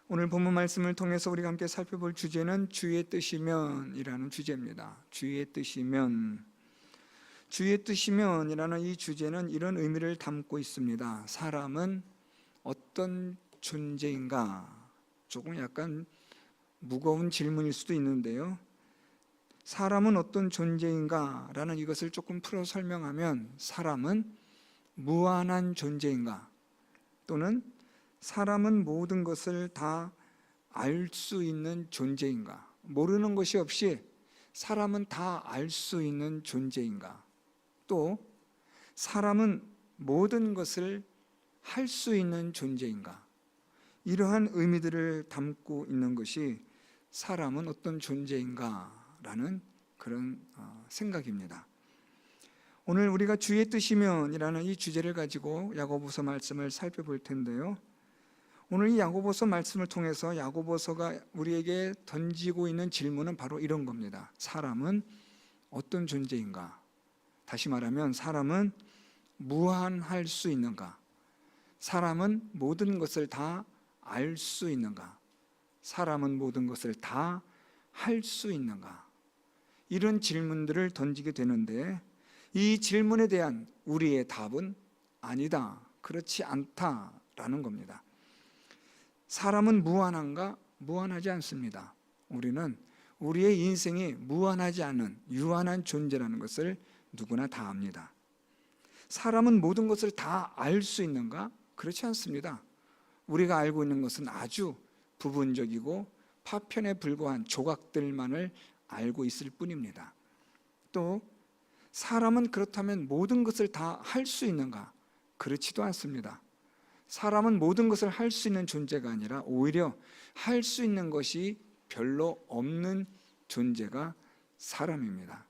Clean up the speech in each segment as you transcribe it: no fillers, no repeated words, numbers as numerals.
오늘 본문 말씀을 통해서 우리가 함께 살펴볼 주제는 주의 뜻이면 이라는 주제입니다. 주의 뜻이면. 주의 뜻이면 이라는 이 주제는 이런 의미를 담고 있습니다. 사람은 어떤 존재인가? 조금 약간 무거운 질문일 수도 있는데요. 사람은 어떤 존재인가? 라는 이것을 조금 풀어 설명하면 사람은 무한한 존재인가? 또는 사람은 모든 것을 다 알 수 있는 존재인가? 모르는 것이 없이 사람은 다 알 수 있는 존재인가? 또 사람은 모든 것을 할 수 있는 존재인가? 이러한 의미들을 담고 있는 것이 사람은 어떤 존재인가? 라는 그런 생각입니다. 오늘 우리가 주의 뜻이면 이라는 이 주제를 가지고 야고보서 말씀을 살펴볼 텐데요. 오늘 이 야고보서 말씀을 통해서 야고보서가 우리에게 던지고 있는 질문은 바로 이런 겁니다. 사람은 어떤 존재인가? 다시 말하면 사람은 무한할 수 있는가? 사람은 모든 것을 다 알 수 있는가? 사람은 모든 것을 다 할 수 있는가? 이런 질문들을 던지게 되는데 이 질문에 대한 우리의 답은 아니다, 그렇지 않다라는 겁니다. 사람은 무한한가? 무한하지 않습니다. 우리는 우리의 인생이 무한하지 않은 유한한 존재라는 것을 누구나 다 압니다. 사람은 모든 것을 다 알 수 있는가? 그렇지 않습니다. 우리가 알고 있는 것은 아주 부분적이고 파편에 불과한 조각들만을 알고 있을 뿐입니다. 또 사람은 그렇다면 모든 것을 다 할 수 있는가? 그렇지도 않습니다. 사람은 모든 것을 할 수 있는 존재가 아니라 오히려 할 수 있는 것이 별로 없는 존재가 사람입니다.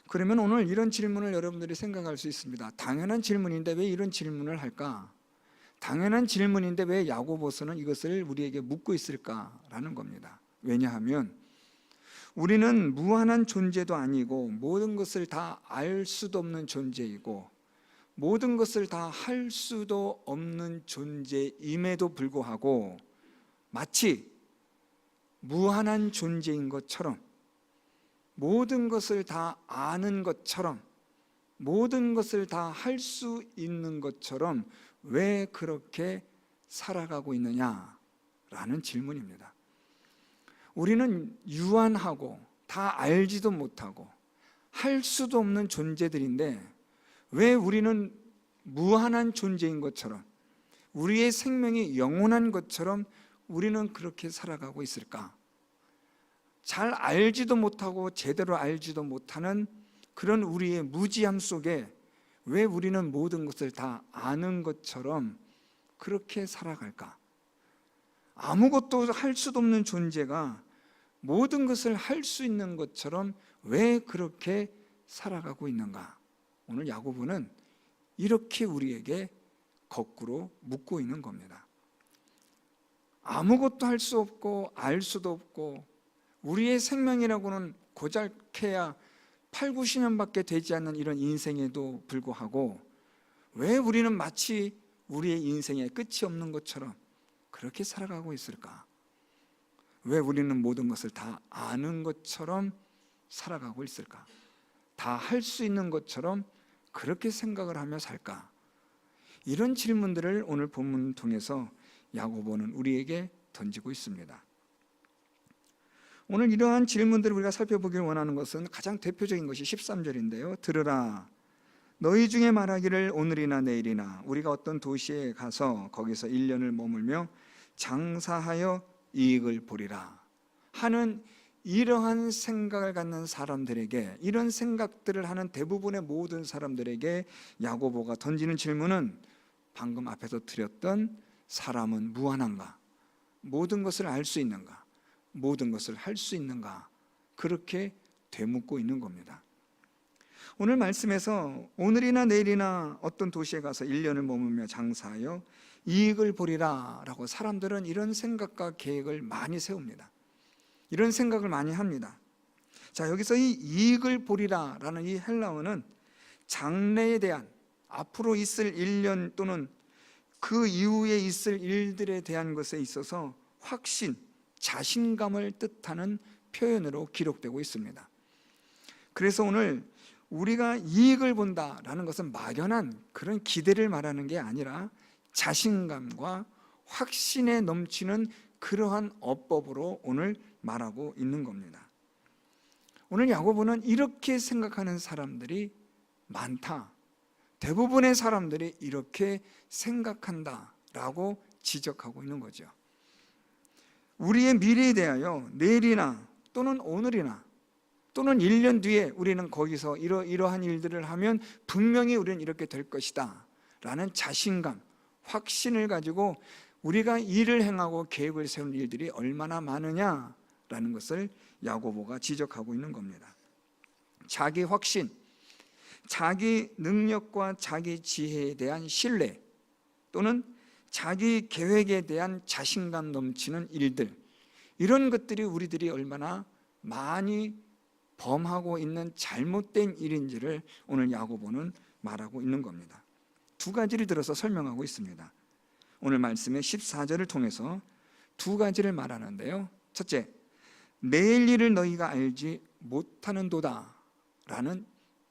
그러면 오늘 이런 질문을 여러분들이 생각할 수 있습니다. 당연한 질문인데 왜 이런 질문을 할까? 당연한 질문인데 왜 야고보서는 이것을 우리에게 묻고 있을까라는 겁니다. 왜냐하면 우리는 무한한 존재도 아니고 모든 것을 다 알 수도 없는 존재이고 모든 것을 다 할 수도 없는 존재임에도 불구하고 마치 무한한 존재인 것처럼 모든 것을 다 아는 것처럼 모든 것을 다 할 수 있는 것처럼 왜 그렇게 살아가고 있느냐라는 질문입니다. 우리는 유한하고 다 알지도 못하고 할 수도 없는 존재들인데 왜 우리는 무한한 존재인 것처럼 우리의 생명이 영원한 것처럼 우리는 그렇게 살아가고 있을까? 잘 알지도 못하고 제대로 알지도 못하는 그런 우리의 무지함 속에 왜 우리는 모든 것을 다 아는 것처럼 그렇게 살아갈까? 아무것도 할 수도 없는 존재가 모든 것을 할 수 있는 것처럼 왜 그렇게 살아가고 있는가? 오늘 야고보는 이렇게 우리에게 거꾸로 묻고 있는 겁니다. 아무것도 할 수 없고 알 수도 없고 우리의 생명이라고는 고작해야 8, 90년밖에 되지 않는 이런 인생에도 불구하고 왜 우리는 마치 우리의 인생에 끝이 없는 것처럼 그렇게 살아가고 있을까? 왜 우리는 모든 것을 다 아는 것처럼 살아가고 있을까? 다 할 수 있는 것처럼 그렇게 생각을 하며 살까? 이런 질문들을 오늘 본문을 통해서 야고보는 우리에게 던지고 있습니다. 오늘 이러한 질문들을 우리가 살펴보길 원하는 것은 가장 대표적인 것이 13절인데요. 들으라, 너희 중에 말하기를 오늘이나 내일이나 우리가 어떤 도시에 가서 거기서 1년을 머물며 장사하여 이익을 보리라 하는 이러한 생각을 갖는 사람들에게, 이런 생각들을 하는 대부분의 모든 사람들에게 야고보가 던지는 질문은 방금 앞에서 드렸던 사람은 무한한가? 모든 것을 알 수 있는가? 모든 것을 할 수 있는가? 그렇게 되묻고 있는 겁니다. 오늘 말씀에서 오늘이나 내일이나 어떤 도시에 가서 1년을 머물며 장사하여 이익을 보리라 라고 사람들은 이런 생각과 계획을 많이 세웁니다. 이런 생각을 많이 합니다. 자, 여기서 이 이익을 보리라 라는 이 헬라어는 장래에 대한 앞으로 있을 1년 또는 그 이후에 있을 일들에 대한 것에 있어서 확신, 자신감을 뜻하는 표현으로 기록되고 있습니다. 그래서 오늘 우리가 이익을 본다라는 것은 막연한 그런 기대를 말하는 게 아니라 자신감과 확신에 넘치는 그러한 어법으로 오늘 말하고 있는 겁니다. 오늘 야고보는 이렇게 생각하는 사람들이 많다, 대부분의 사람들이 이렇게 생각한다라고 지적하고 있는 거죠. 우리의 미래에 대하여 내일이나 또는 오늘이나 또는 1년 뒤에 우리는 거기서 이러한 일들을 하면 분명히 우리는 이렇게 될 것이다 라는 자신감, 확신을 가지고 우리가 일을 행하고 계획을 세운 일들이 얼마나 많으냐라는 것을 야고보가 지적하고 있는 겁니다. 자기 확신, 자기 능력과 자기 지혜에 대한 신뢰 또는 자기 계획에 대한 자신감 넘치는 일들, 이런 것들이 우리들이 얼마나 많이 범하고 있는 잘못된 일인지를 오늘 야고보는 말하고 있는 겁니다. 두 가지를 들어서 설명하고 있습니다. 오늘 말씀의 14절을 통해서 두 가지를 말하는데요. 첫째, 내일 일을 너희가 알지 못하는도다 라는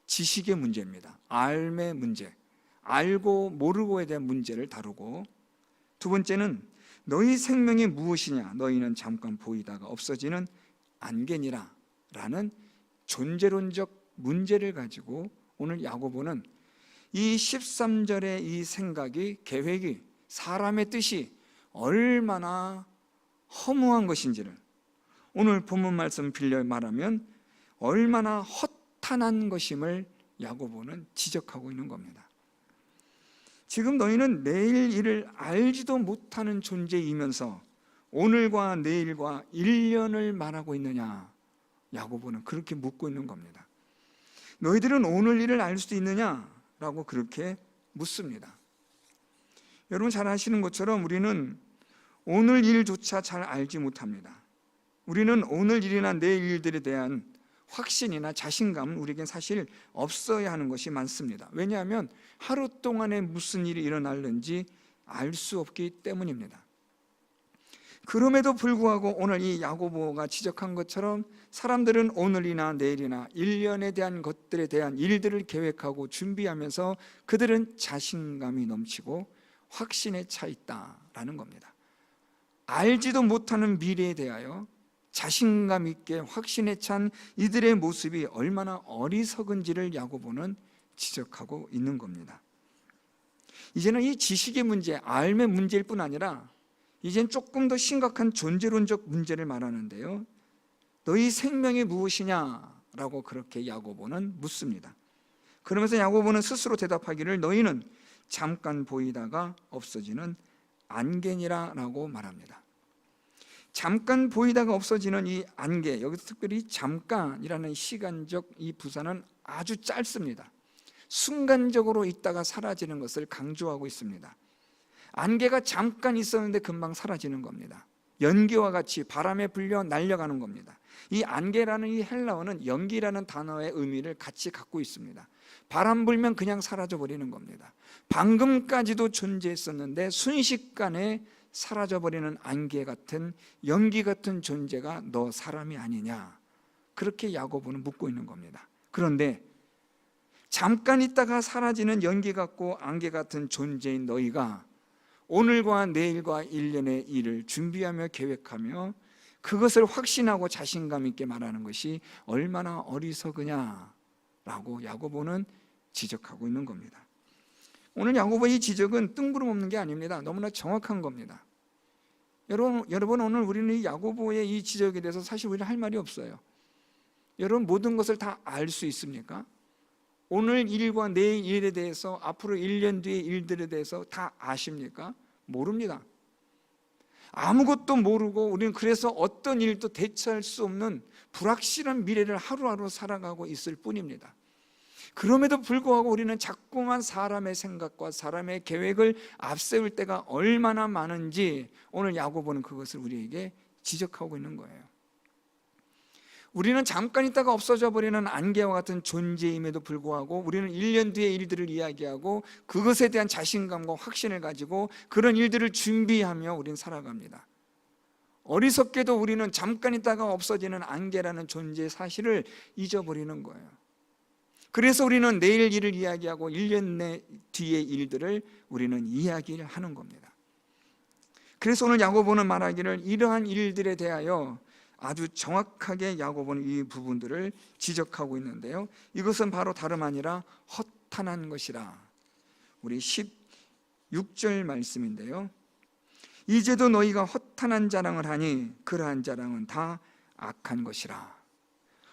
지식의 문제입니다. 알의 문제, 알고 모르고에 대한 문제를 다루고, 두 번째는 너희 생명이 무엇이냐, 너희는 잠깐 보이다가 없어지는 안개니라 라는 존재론적 문제를 가지고 오늘 야고보는 이 13절의 이 생각이, 계획이, 사람의 뜻이 얼마나 허무한 것인지를, 오늘 본문 말씀 빌려 말하면 얼마나 허탄한 것임을 야고보는 지적하고 있는 겁니다. 지금 너희는 내일 일을 알지도 못하는 존재이면서 오늘과 내일과 1년을 말하고 있느냐, 야고보는 그렇게 묻고 있는 겁니다. 너희들은 오늘 일을 알 수도 있느냐라고 그렇게 묻습니다. 여러분 잘 아시는 것처럼 우리는 오늘 일조차 잘 알지 못합니다. 우리는 오늘 일이나 내일 일들에 대한 확신이나 자신감은 우리에겐 사실 없어야 하는 것이 많습니다. 왜냐하면 하루 동안에 무슨 일이 일어날는지 알 수 없기 때문입니다. 그럼에도 불구하고 오늘 이 야고보가 지적한 것처럼 사람들은 오늘이나 내일이나 1년에 대한 것들에 대한 일들을 계획하고 준비하면서 그들은 자신감이 넘치고 확신에 차 있다라는 겁니다. 알지도 못하는 미래에 대하여 자신감 있게 확신에 찬 이들의 모습이 얼마나 어리석은지를 야고보는 지적하고 있는 겁니다. 이제는 이 지식의 문제, 알의 문제일 뿐 아니라 이젠 조금 더 심각한 존재론적 문제를 말하는데요. 너희 생명이 무엇이냐라고 그렇게 야고보는 묻습니다. 그러면서 야고보는 스스로 대답하기를 너희는 잠깐 보이다가 없어지는 안개니라라고 말합니다. 잠깐 보이다가 없어지는 이 안개, 여기서 특별히 잠깐이라는 시간적 이 부사는 아주 짧습니다. 순간적으로 있다가 사라지는 것을 강조하고 있습니다. 안개가 잠깐 있었는데 금방 사라지는 겁니다. 연기와 같이 바람에 불려 날려가는 겁니다. 이 안개라는 이 헬라어는 연기라는 단어의 의미를 같이 갖고 있습니다. 바람 불면 그냥 사라져버리는 겁니다. 방금까지도 존재했었는데 순식간에 사라져버리는 안개 같은, 연기 같은 존재가 너 사람이 아니냐, 그렇게 야고보는 묻고 있는 겁니다. 그런데 잠깐 있다가 사라지는 연기 같고 안개 같은 존재인 너희가 오늘과 내일과 1년의 일을 준비하며 계획하며 그것을 확신하고 자신감 있게 말하는 것이 얼마나 어리석으냐라고 야고보는 지적하고 있는 겁니다. 오늘 야고보의 지적은 뜬구름 없는 게 아닙니다. 너무나 정확한 겁니다. 여러분 오늘 우리는 이 야고보의 이 지적에 대해서 사실 우리는 할 말이 없어요. 여러분 모든 것을 다 알 수 있습니까? 오늘 일과 내일 일에 대해서, 앞으로 1년 뒤의 일들에 대해서 다 아십니까? 모릅니다. 아무것도 모르고 우리는 그래서 어떤 일도 대처할 수 없는 불확실한 미래를 하루하루 살아가고 있을 뿐입니다. 그럼에도 불구하고 우리는 자꾸만 사람의 생각과 사람의 계획을 앞세울 때가 얼마나 많은지 오늘 야고보는 그것을 우리에게 지적하고 있는 거예요. 우리는 잠깐 있다가 없어져 버리는 안개와 같은 존재임에도 불구하고 우리는 1년 뒤의 일들을 이야기하고 그것에 대한 자신감과 확신을 가지고 그런 일들을 준비하며 우리는 살아갑니다. 어리석게도 우리는 잠깐 있다가 없어지는 안개라는 존재의 사실을 잊어버리는 거예요. 그래서 우리는 내일 일을 이야기하고 1년 뒤의 일들을 우리는 이야기를 하는 겁니다. 그래서 오늘 야고보는 말하기를 이러한 일들에 대하여 아주 정확하게 야고보는 이 부분들을 지적하고 있는데요, 이것은 바로 다름 아니라 허탄한 것이라. 우리 16절 말씀인데요, 이제도 너희가 허탄한 자랑을 하니 그러한 자랑은 다 악한 것이라.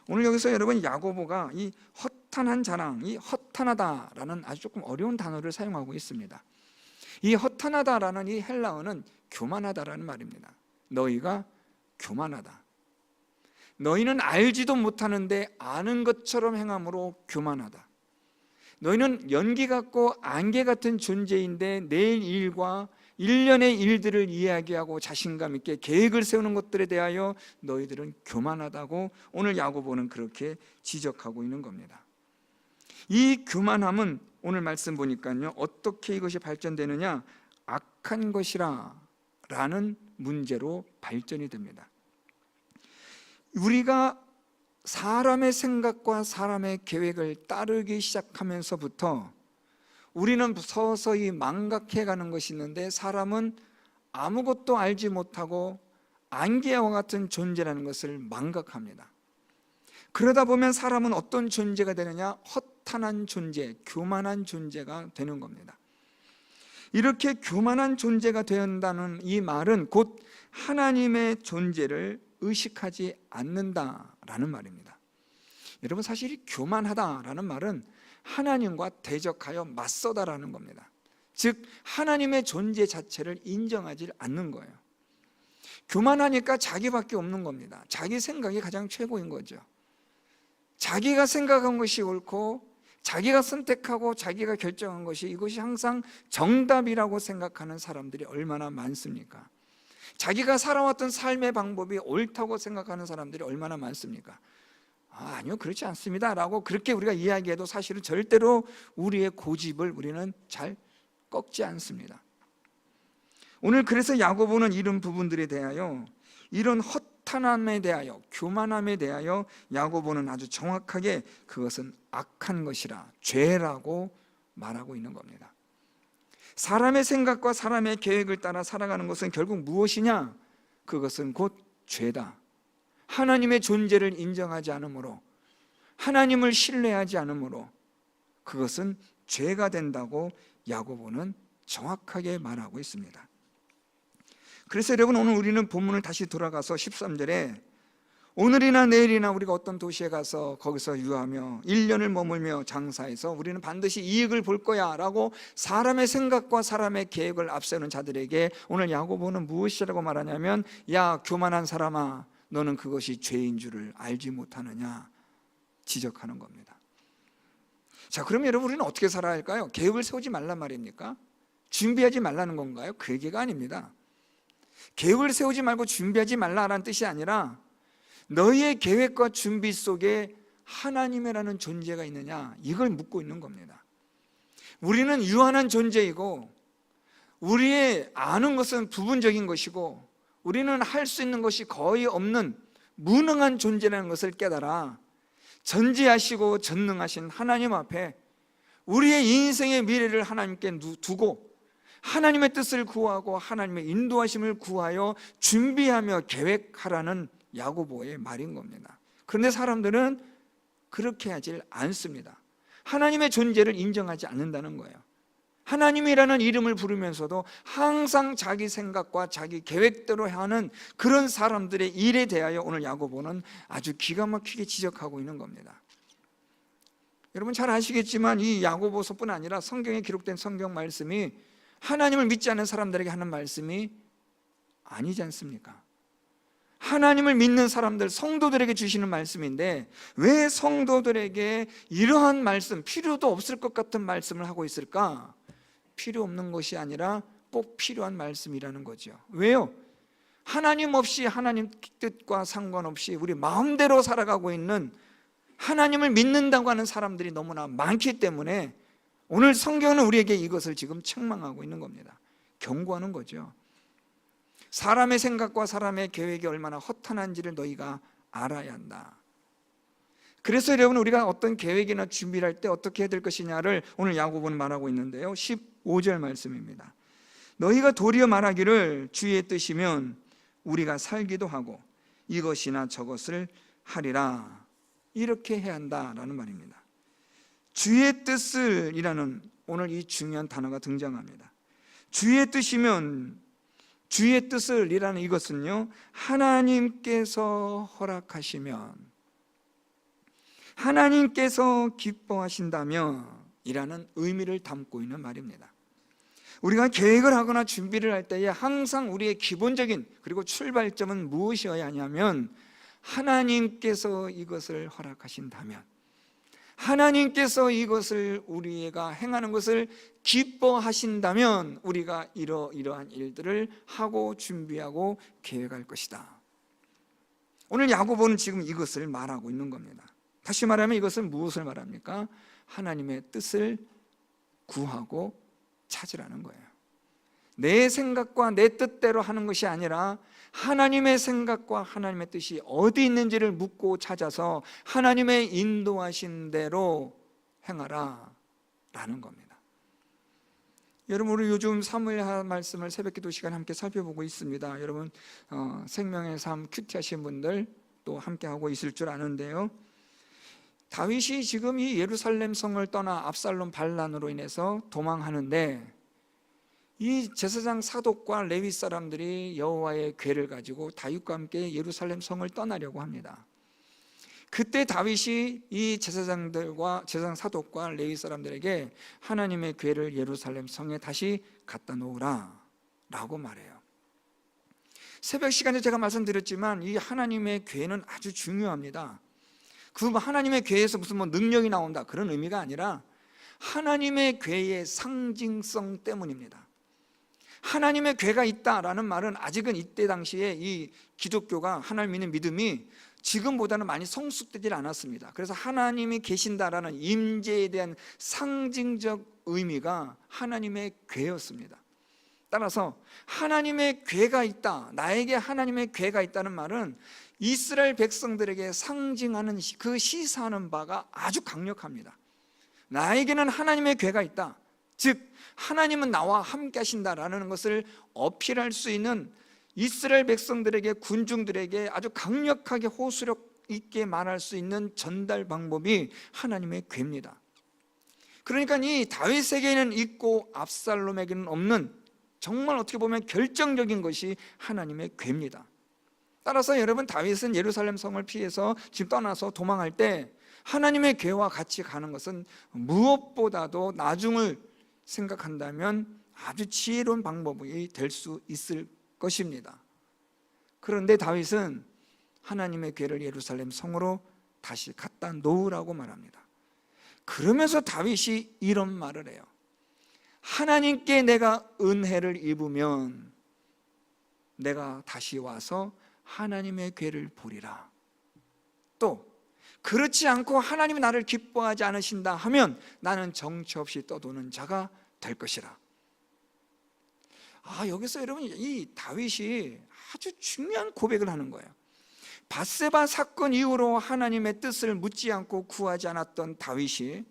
오늘 여기서 여러분 야고보가 이 허탄한 자랑, 이 허탄하다라는 아주 조금 어려운 단어를 사용하고 있습니다. 이 허탄하다라는 이 헬라어는 교만하다라는 말입니다. 너희가 교만하다. 너희는 알지도 못하는데 아는 것처럼 행함으로 교만하다. 너희는 연기 같고 안개 같은 존재인데 내일 일과 1년의 일들을 이야기하고 자신감 있게 계획을 세우는 것들에 대하여 너희들은 교만하다고 오늘 야고보는 그렇게 지적하고 있는 겁니다. 이 교만함은 오늘 말씀 보니까요, 어떻게 이것이 발전되느냐, 악한 것이라 라는 문제로 발전이 됩니다. 우리가 사람의 생각과 사람의 계획을 따르기 시작하면서부터 우리는 서서히 망각해가는 것이 있는데, 사람은 아무것도 알지 못하고 안개와 같은 존재라는 것을 망각합니다. 그러다 보면 사람은 어떤 존재가 되느냐, 허탄한 존재, 교만한 존재가 되는 겁니다. 이렇게 교만한 존재가 된다는 이 말은 곧 하나님의 존재를 의식하지 않는다라는 말입니다. 여러분, 사실 이 교만하다라는 말은 하나님과 대적하여 맞서다라는 겁니다. 즉 하나님의 존재 자체를 인정하지 않는 거예요. 교만하니까 자기밖에 없는 겁니다. 자기 생각이 가장 최고인 거죠. 자기가 생각한 것이 옳고 자기가 선택하고 자기가 결정한 것이, 이것이 항상 정답이라고 생각하는 사람들이 얼마나 많습니까? 자기가 살아왔던 삶의 방법이 옳다고 생각하는 사람들이 얼마나 많습니까? 아니요, 그렇지 않습니다 라고 그렇게 우리가 이야기해도 사실은 절대로 우리의 고집을 우리는 잘 꺾지 않습니다. 오늘 그래서 야고보는 이런 부분들에 대하여, 이런 허탄함에 대하여, 교만함에 대하여 야고보는 아주 정확하게 그것은 악한 것이라, 죄라고 말하고 있는 겁니다. 사람의 생각과 사람의 계획을 따라 살아가는 것은 결국 무엇이냐? 그것은 곧 죄다. 하나님의 존재를 인정하지 않으므로, 하나님을 신뢰하지 않으므로 그것은 죄가 된다고 야고보는 정확하게 말하고 있습니다. 그래서 여러분, 오늘 우리는 본문을 다시 돌아가서 13절에 오늘이나 내일이나 우리가 어떤 도시에 가서 거기서 유하며 1년을 머물며 장사해서 우리는 반드시 이익을 볼 거야 라고 사람의 생각과 사람의 계획을 앞세우는 자들에게 오늘 야고보는 무엇이라고 말하냐면, 야 교만한 사람아, 너는 그것이 죄인 줄을 알지 못하느냐 지적하는 겁니다. 자, 그럼 여러분, 우리는 어떻게 살아야 할까요? 계획을 세우지 말란 말입니까? 준비하지 말라는 건가요? 그 얘기가 아닙니다. 계획을 세우지 말고 준비하지 말라라는 뜻이 아니라, 너희의 계획과 준비 속에 하나님이라는 존재가 있느냐, 이걸 묻고 있는 겁니다. 우리는 유한한 존재이고 우리의 아는 것은 부분적인 것이고 우리는 할 수 있는 것이 거의 없는 무능한 존재라는 것을 깨달아 전지하시고 전능하신 하나님 앞에 우리의 인생의 미래를 하나님께 두고 하나님의 뜻을 구하고 하나님의 인도하심을 구하여 준비하며 계획하라는 야고보의 말인 겁니다. 그런데 사람들은 그렇게 하질 않습니다. 하나님의 존재를 인정하지 않는다는 거예요. 하나님이라는 이름을 부르면서도 항상 자기 생각과 자기 계획대로 하는 그런 사람들의 일에 대하여 오늘 야고보는 아주 기가 막히게 지적하고 있는 겁니다. 여러분 잘 아시겠지만 이 야고보서뿐 아니라 성경에 기록된 성경 말씀이 하나님을 믿지 않는 사람들에게 하는 말씀이 아니지 않습니까? 하나님을 믿는 사람들, 성도들에게 주시는 말씀인데 왜 성도들에게 이러한 말씀, 필요도 없을 것 같은 말씀을 하고 있을까? 필요 없는 것이 아니라 꼭 필요한 말씀이라는 거죠. 왜요? 하나님 없이, 하나님 뜻과 상관없이 우리 마음대로 살아가고 있는, 하나님을 믿는다고 하는 사람들이 너무나 많기 때문에 오늘 성경은 우리에게 이것을 지금 책망하고 있는 겁니다. 경고하는 거죠. 사람의 생각과 사람의 계획이 얼마나 허탄한지를 너희가 알아야 한다. 그래서 여러분, 우리가 어떤 계획이나 준비를 할 때 어떻게 해야 될 것이냐를 오늘 야고보는 말하고 있는데요, 15절 말씀입니다. 너희가 도리어 말하기를 주의 뜻이면 우리가 살기도 하고 이것이나 저것을 하리라, 이렇게 해야 한다라는 말입니다. 주의 뜻을 이라는 오늘 이 중요한 단어가 등장합니다. 주의 뜻이면, 주의 뜻을 이라는 이것은요, 하나님께서 허락하시면, 하나님께서 기뻐하신다면 이라는 의미를 담고 있는 말입니다. 우리가 계획을 하거나 준비를 할 때에 항상 우리의 기본적인, 그리고 출발점은 무엇이어야 하냐면, 하나님께서 이것을 허락하신다면, 하나님께서 이것을 우리가 행하는 것을 기뻐하신다면 우리가 이러이러한 일들을 하고 준비하고 계획할 것이다. 오늘 야고보는 지금 이것을 말하고 있는 겁니다. 다시 말하면 이것은 무엇을 말합니까? 하나님의 뜻을 구하고 찾으라는 거예요. 내 생각과 내 뜻대로 하는 것이 아니라 하나님의 생각과 하나님의 뜻이 어디 있는지를 묻고 찾아서 하나님의 인도하신 대로 행하라 라는 겁니다. 여러분, 우리 요즘 사무엘 말씀을 새벽기도 시간에 함께 살펴보고 있습니다. 여러분, 생명의 삶 큐티 하신 분들 또 함께 하고 있을 줄 아는데요, 다윗이 지금 이 예루살렘 성을 떠나 압살롬 반란으로 인해서 도망하는데, 이 제사장 사독과 레위 사람들이 여호와의 궤를 가지고 다윗과 함께 예루살렘 성을 떠나려고 합니다. 그때 다윗이 이 제사장들과 제사장 사독과 레위 사람들에게 하나님의 궤를 예루살렘 성에 다시 갖다 놓으라 라고 말해요. 새벽 시간에 제가 말씀드렸지만 이 하나님의 궤는 아주 중요합니다. 그 하나님의 궤에서 무슨 능력이 나온다 그런 의미가 아니라 하나님의 궤의 상징성 때문입니다. 하나님의 궤가 있다라는 말은 아직은 이때 당시에 이 기독교가, 하나님 믿는 믿음이 지금보다는 많이 성숙되지 않았습니다. 그래서 하나님이 계신다라는 임재에 대한 상징적 의미가 하나님의 궤였습니다. 따라서 하나님의 궤가 있다, 나에게 하나님의 궤가 있다는 말은 이스라엘 백성들에게 상징하는, 그 시사하는 바가 아주 강력합니다. 나에게는 하나님의 궤가 있다, 즉 하나님은 나와 함께 하신다라는 것을 어필할 수 있는, 이스라엘 백성들에게, 군중들에게 아주 강력하게 호소력 있게 말할 수 있는 전달 방법이 하나님의 궤입니다. 그러니까 이 다윗에게는 있고 압살롬에게는 없는, 정말 어떻게 보면 결정적인 것이 하나님의 궤입니다. 따라서 여러분, 다윗은 예루살렘 성을 피해서 지금 떠나서 도망할 때 하나님의 궤와 같이 가는 것은 무엇보다도 나중을 생각한다면 아주 지혜로운 방법이 될 수 있을 것입니다. 그런데 다윗은 하나님의 궤를 예루살렘 성으로 다시 갖다 놓으라고 말합니다. 그러면서 다윗이 이런 말을 해요. 하나님께 내가 은혜를 입으면 내가 다시 와서 하나님의 궤를 보리라. 또 그렇지 않고 하나님이 나를 기뻐하지 않으신다 하면 나는 정처 없이 떠도는 자가 될 것이라. 여기서 여러분, 이 다윗이 아주 중요한 고백을 하는 거예요. 밧세바 사건 이후로 하나님의 뜻을 묻지 않고 구하지 않았던 다윗이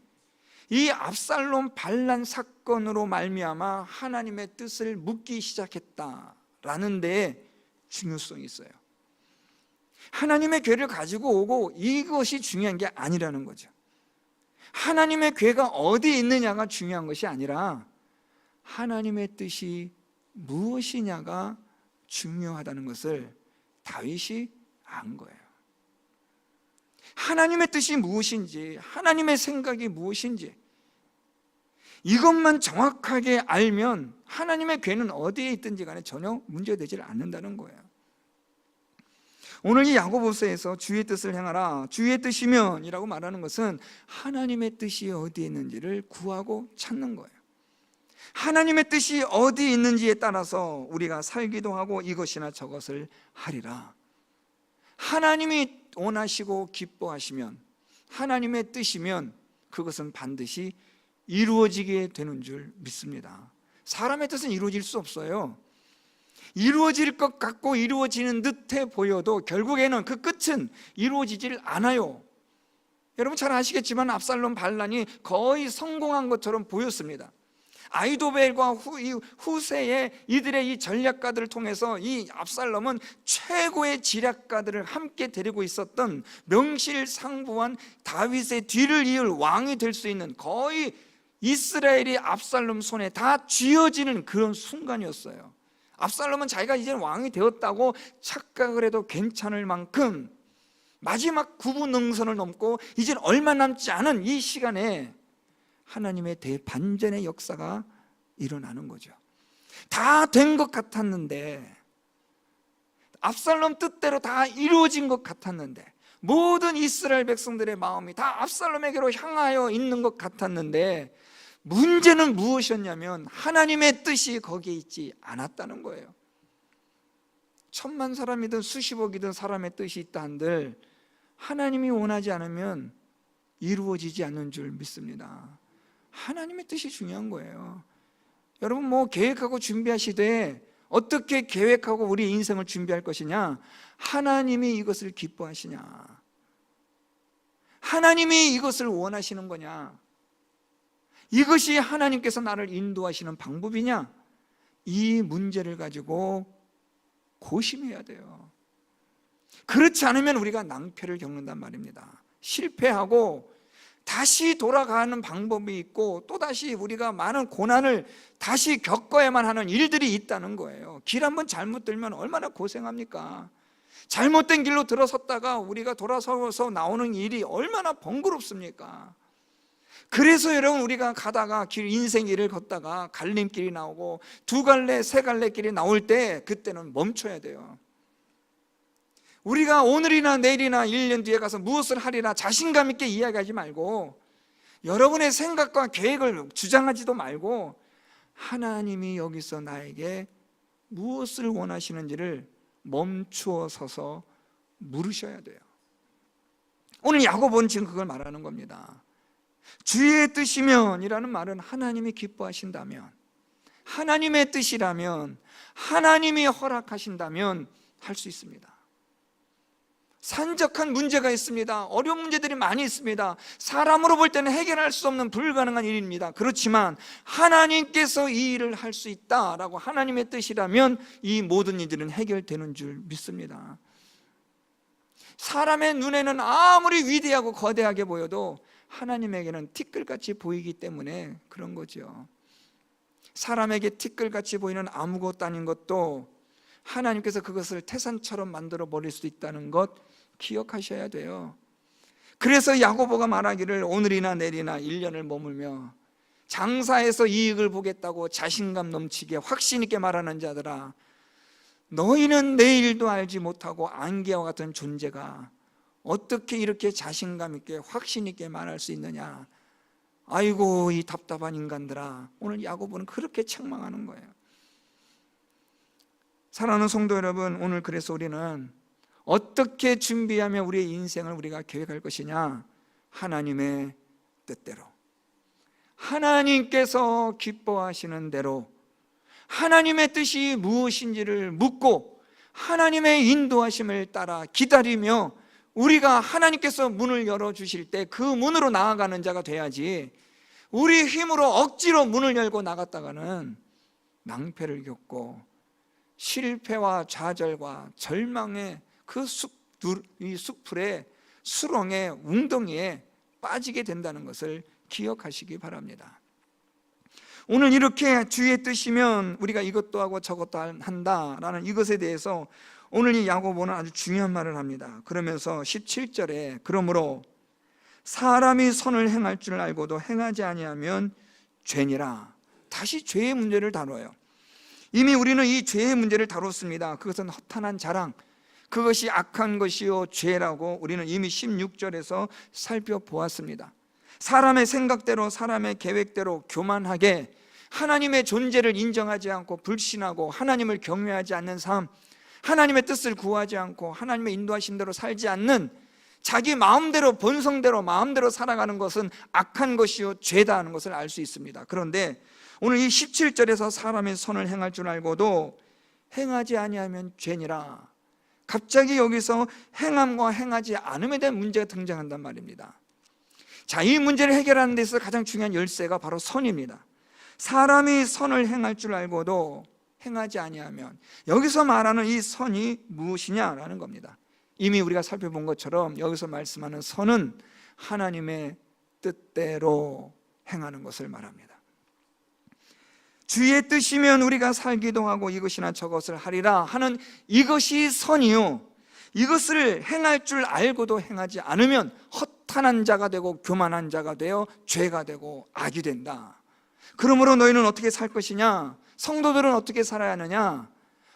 이 압살롬 반란 사건으로 말미암아 하나님의 뜻을 묻기 시작했다라는 데에 중요성이 있어요. 하나님의 궤를 가지고 오고 이것이 중요한 게 아니라는 거죠. 하나님의 궤가 어디에 있느냐가 중요한 것이 아니라 하나님의 뜻이 무엇이냐가 중요하다는 것을 다윗이 안 거예요. 하나님의 뜻이 무엇인지, 하나님의 생각이 무엇인지 이것만 정확하게 알면 하나님의 궤는 어디에 있든지 간에 전혀 문제되지 않는다는 거예요. 오늘 이 야고보서에서 주의 뜻을 행하라, 주의 뜻이면 이라고 말하는 것은 하나님의 뜻이 어디에 있는지를 구하고 찾는 거예요. 하나님의 뜻이 어디 있는지에 따라서 우리가 살기도 하고 이것이나 저것을 하리라. 하나님이 원하시고 기뻐하시면, 하나님의 뜻이면 그것은 반드시 이루어지게 되는 줄 믿습니다. 사람의 뜻은 이루어질 수 없어요. 이루어질 것 같고 이루어지는 듯해 보여도 결국에는 그 끝은 이루어지질 않아요. 여러분 잘 아시겠지만 압살롬 반란이 거의 성공한 것처럼 보였습니다. 아히도벨과 후세의 이들의 이 전략가들을 통해서 이 압살롬은 최고의 지략가들을 함께 데리고 있었던 명실상부한 다윗의 뒤를 이을 왕이 될 수 있는, 거의 이스라엘이 압살롬 손에 다 쥐어지는 그런 순간이었어요. 압살롬은 자기가 이제 왕이 되었다고 착각을 해도 괜찮을 만큼 마지막 구분능선을 넘고 이제 얼마 남지 않은 이 시간에 하나님의 대반전의 역사가 일어나는 거죠. 다 된 것 같았는데, 압살롬 뜻대로 다 이루어진 것 같았는데, 모든 이스라엘 백성들의 마음이 다 압살롬에게로 향하여 있는 것 같았는데, 문제는 무엇이었냐면 하나님의 뜻이 거기에 있지 않았다는 거예요. 1000만 사람이든 수십억이든 사람의 뜻이 있다 한들 하나님이 원하지 않으면 이루어지지 않는 줄 믿습니다. 하나님의 뜻이 중요한 거예요. 여러분 뭐 계획하고 준비하시되 어떻게 계획하고 우리 인생을 준비할 것이냐? 하나님이 이것을 기뻐하시냐? 하나님이 이것을 원하시는 거냐? 이것이 하나님께서 나를 인도하시는 방법이냐? 이 문제를 가지고 고심해야 돼요. 그렇지 않으면 우리가 낭패를 겪는단 말입니다. 실패하고 다시 돌아가는 방법이 있고 또다시 우리가 많은 고난을 다시 겪어야만 하는 일들이 있다는 거예요. 길 한번 잘못 들면 얼마나 고생합니까? 잘못된 길로 들어섰다가 우리가 돌아서서 나오는 일이 얼마나 번거롭습니까? 그래서 여러분 우리가 가다가 인생 길을 걷다가 갈림길이 나오고 두 갈래 세 갈래 길이 나올 때 그때는 멈춰야 돼요. 우리가 오늘이나 내일이나 1년 뒤에 가서 무엇을 하리라 자신감 있게 이야기하지 말고, 여러분의 생각과 계획을 주장하지도 말고 하나님이 여기서 나에게 무엇을 원하시는지를 멈추어 서서 물으셔야 돼요. 오늘 야고보는 지금 그걸 말하는 겁니다. 주의 뜻이면 이라는 말은 하나님이 기뻐하신다면, 하나님의 뜻이라면, 하나님이 허락하신다면 할 수 있습니다. 산적한 문제가 있습니다. 어려운 문제들이 많이 있습니다. 사람으로 볼 때는 해결할 수 없는 불가능한 일입니다. 그렇지만 하나님께서 이 일을 할 수 있다라고 하나님의 뜻이라면 이 모든 일들은 해결되는 줄 믿습니다. 사람의 눈에는 아무리 위대하고 거대하게 보여도 하나님에게는 티끌같이 보이기 때문에 그런 거죠. 사람에게 티끌같이 보이는 아무것도 아닌 것도 하나님께서 그것을 태산처럼 만들어 버릴 수도 있다는 것 기억하셔야 돼요. 그래서 야고보가 말하기를 오늘이나 내일이나 1년을 머물며 장사해서 이익을 보겠다고 자신감 넘치게 확신 있게 말하는 자들아, 너희는 내일도 알지 못하고 안개와 같은 존재가 어떻게 이렇게 자신감 있게 확신 있게 말할 수 있느냐? 아이고 이 답답한 인간들아. 오늘 야고보는 그렇게 책망하는 거예요. 사랑하는 성도 여러분, 오늘 그래서 우리는 어떻게 준비하며 우리의 인생을 우리가 계획할 것이냐? 하나님의 뜻대로, 하나님께서 기뻐하시는 대로, 하나님의 뜻이 무엇인지를 묻고 하나님의 인도하심을 따라 기다리며 우리가 하나님께서 문을 열어주실 때 그 문으로 나아가는 자가 돼야지, 우리 힘으로 억지로 문을 열고 나갔다가는 낭패를 겪고 실패와 좌절과 절망의 그 숲풀의 수렁의 웅덩이에 빠지게 된다는 것을 기억하시기 바랍니다. 오늘 이렇게 주의 뜻이면 우리가 이것도 하고 저것도 한다라는 이것에 대해서 오늘 이 야고보는 아주 중요한 말을 합니다. 그러면서 17절에 그러므로 사람이 선을 행할 줄 알고도 행하지 아니하면 죄니라. 다시 죄의 문제를 다뤄요. 이미 우리는 이 죄의 문제를 다뤘습니다. 그것은 허탄한 자랑, 그것이 악한 것이요 죄라고 우리는 이미 16절에서 살펴보았습니다. 사람의 생각대로 사람의 계획대로 교만하게 하나님의 존재를 인정하지 않고 불신하고 하나님을 경외하지 않는 삶, 하나님의 뜻을 구하지 않고 하나님의 인도하신 대로 살지 않는 자기 마음대로 본성대로 마음대로 살아가는 것은 악한 것이요 죄다 하는 것을 알 수 있습니다. 그런데 오늘 이 17절에서 사람의 선을 행할 줄 알고도 행하지 아니하면 죄니라, 갑자기 여기서 행함과 행하지 않음에 대한 문제가 등장한단 말입니다. 자, 이 문제를 해결하는 데 있어서 가장 중요한 열쇠가 바로 선입니다. 사람이 선을 행할 줄 알고도 행하지 아니하면, 여기서 말하는 이 선이 무엇이냐라는 겁니다. 이미 우리가 살펴본 것처럼 여기서 말씀하는 선은 하나님의 뜻대로 행하는 것을 말합니다. 주의 뜻이면 우리가 살기도 하고 이것이나 저것을 하리라 하는 이것이 선이요, 이것을 행할 줄 알고도 행하지 않으면 허탄한 자가 되고 교만한 자가 되어 죄가 되고 악이 된다. 그러므로 너희는 어떻게 살 것이냐? 성도들은 어떻게 살아야 하느냐?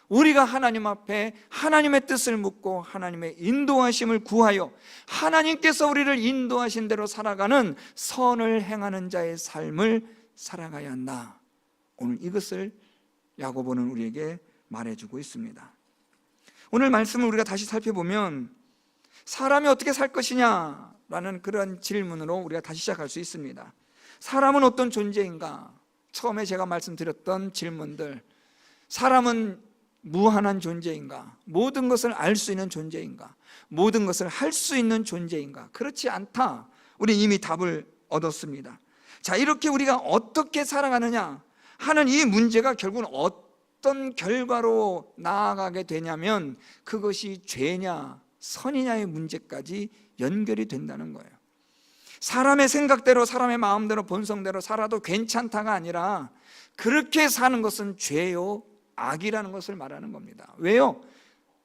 우리가 하나님 앞에 하나님의 뜻을 묻고 하나님의 인도하심을 구하여 하나님께서 우리를 인도하신 대로 살아가는 선을 행하는 자의 삶을 살아가야 한다. 오늘 이것을 야고보는 우리에게 말해주고 있습니다. 오늘 말씀을 우리가 다시 살펴보면 사람이 어떻게 살 것이냐라는 그런 질문으로 우리가 다시 시작할 수 있습니다. 사람은 어떤 존재인가? 처음에 제가 말씀드렸던 질문들, 사람은 무한한 존재인가? 모든 것을 알 수 있는 존재인가? 모든 것을 할 수 있는 존재인가? 그렇지 않다. 우리 이미 답을 얻었습니다. 자, 이렇게 우리가 어떻게 살아가느냐 하는 이 문제가 결국은 어떤 결과로 나아가게 되냐면 그것이 죄냐 선이냐의 문제까지 연결이 된다는 거예요. 사람의 생각대로 사람의 마음대로 본성대로 살아도 괜찮다가 아니라 그렇게 사는 것은 죄요 악이라는 것을 말하는 겁니다. 왜요?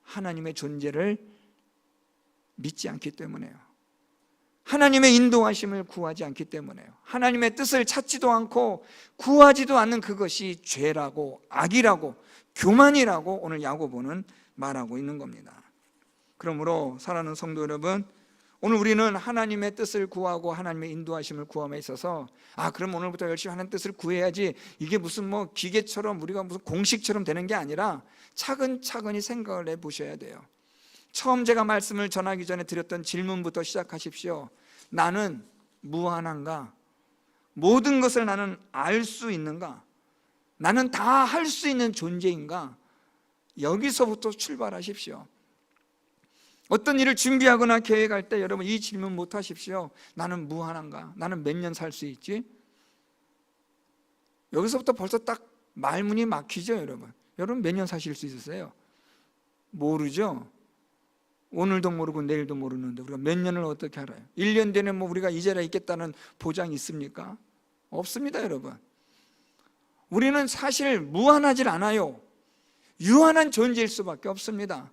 하나님의 존재를 믿지 않기 때문에요. 하나님의 인도하심을 구하지 않기 때문에요. 하나님의 뜻을 찾지도 않고 구하지도 않는 그것이 죄라고 악이라고 교만이라고 오늘 야고보는 말하고 있는 겁니다. 그러므로 사랑하는 성도 여러분, 오늘 우리는 하나님의 뜻을 구하고 하나님의 인도하심을 구함에 있어서 그럼 오늘부터 열심히 하나님 뜻을 구해야지, 이게 무슨 기계처럼 우리가 무슨 공식처럼 되는 게 아니라 차근차근히 생각을 해보셔야 돼요. 처음 제가 말씀을 전하기 전에 드렸던 질문부터 시작하십시오. 나는 무한한가? 모든 것을 나는 알 수 있는가? 나는 다 할 수 있는 존재인가? 여기서부터 출발하십시오. 어떤 일을 준비하거나 계획할 때 여러분 이 질문 못 하십시오. 나는 무한한가? 나는 몇 년 살 수 있지? 여기서부터 벌써 딱 말문이 막히죠. 여러분 몇 년 사실 수 있으세요? 모르죠. 오늘도 모르고 내일도 모르는데 우리가 몇 년을 어떻게 알아요? 1년 뒤에 우리가 이 자리에 있겠다는 보장이 있습니까? 없습니다. 여러분, 우리는 사실 무한하질 않아요. 유한한 존재일 수밖에 없습니다.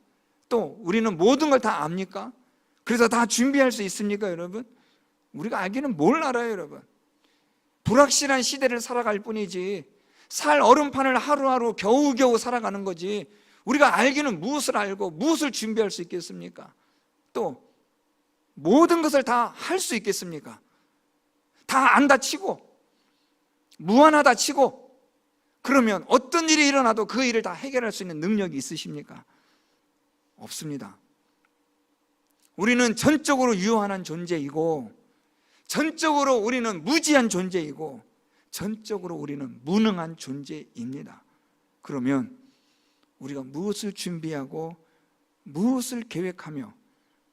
또 우리는 모든 걸 다 압니까? 그래서 다 준비할 수 있습니까? 여러분, 우리가 알기는 뭘 알아요? 여러분, 불확실한 시대를 살아갈 뿐이지 살 얼음판을 하루하루 겨우겨우 살아가는 거지 우리가 알기는 무엇을 알고 무엇을 준비할 수 있겠습니까? 또 모든 것을 다 할 수 있겠습니까? 다 안다 치고 무한하다 치고 그러면 어떤 일이 일어나도 그 일을 다 해결할 수 있는 능력이 있으십니까? 없습니다. 우리는 전적으로 유한한 존재이고 전적으로 우리는 무지한 존재이고 전적으로 우리는 무능한 존재입니다. 그러면 우리가 무엇을 준비하고 무엇을 계획하며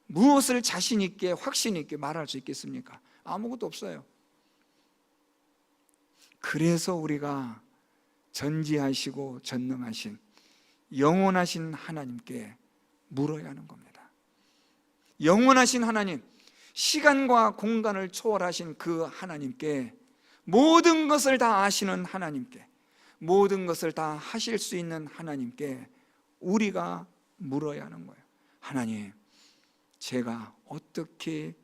무엇을 자신 있게 확신 있게 말할 수 있겠습니까? 아무것도 없어요. 그래서 우리가 전지하시고 전능하신 영원하신 하나님께 물어야 하는 겁니다. 영원하신 하나님, 시간과 공간을 초월하신 그 하나님께, 모든 것을 다 아시는 하나님께, 모든 것을 다 하실 수 있는 하나님께 우리가 물어야 하는 거예요. 하나님, 제가 어떻게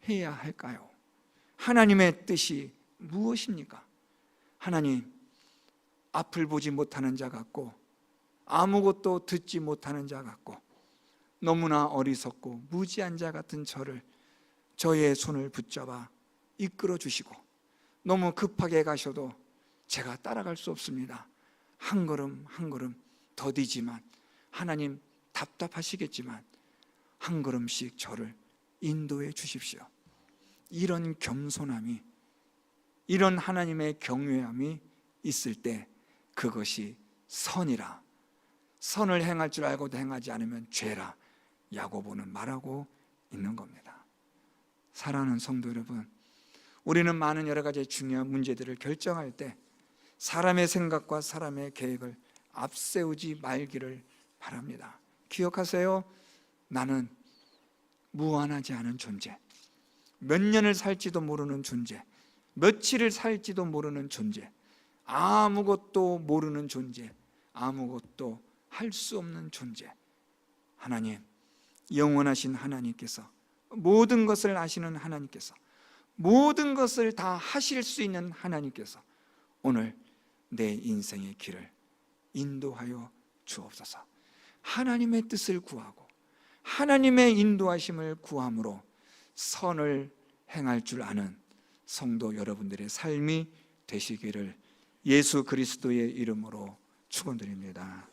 해야 할까요? 하나님의 뜻이 무엇입니까? 하나님, 앞을 보지 못하는 자 같고 아무것도 듣지 못하는 자 같고 너무나 어리석고 무지한 자 같은 저의 손을 붙잡아 이끌어 주시고 너무 급하게 가셔도 제가 따라갈 수 없습니다. 한 걸음 한 걸음 더디지만, 하나님 답답하시겠지만 한 걸음씩 저를 인도해 주십시오. 이런 겸손함이, 이런 하나님의 경외함이 있을 때 그것이 선이라, 선을 행할 줄 알고도 행하지 않으면 죄라 야고보는 말하고 있는 겁니다. 사랑하는 성도 여러분, 우리는 많은 여러 가지 중요한 문제들을 결정할 때 사람의 생각과 사람의 계획을 앞세우지 말기를 바랍니다. 기억하세요. 나는 무한하지 않은 존재, 몇 년을 살지도 모르는 존재, 며칠을 살지도 모르는 존재, 아무것도 모르는 존재, 아무것도 할 수 없는 존재. 하나님, 영원하신 하나님께서, 모든 것을 아시는 하나님께서, 모든 것을 다 하실 수 있는 하나님께서 오늘 내 인생의 길을 인도하여 주옵소서. 하나님의 뜻을 구하고 하나님의 인도하심을 구함으로 선을 행할 줄 아는 성도 여러분들의 삶이 되시기를 예수 그리스도의 이름으로 축원드립니다.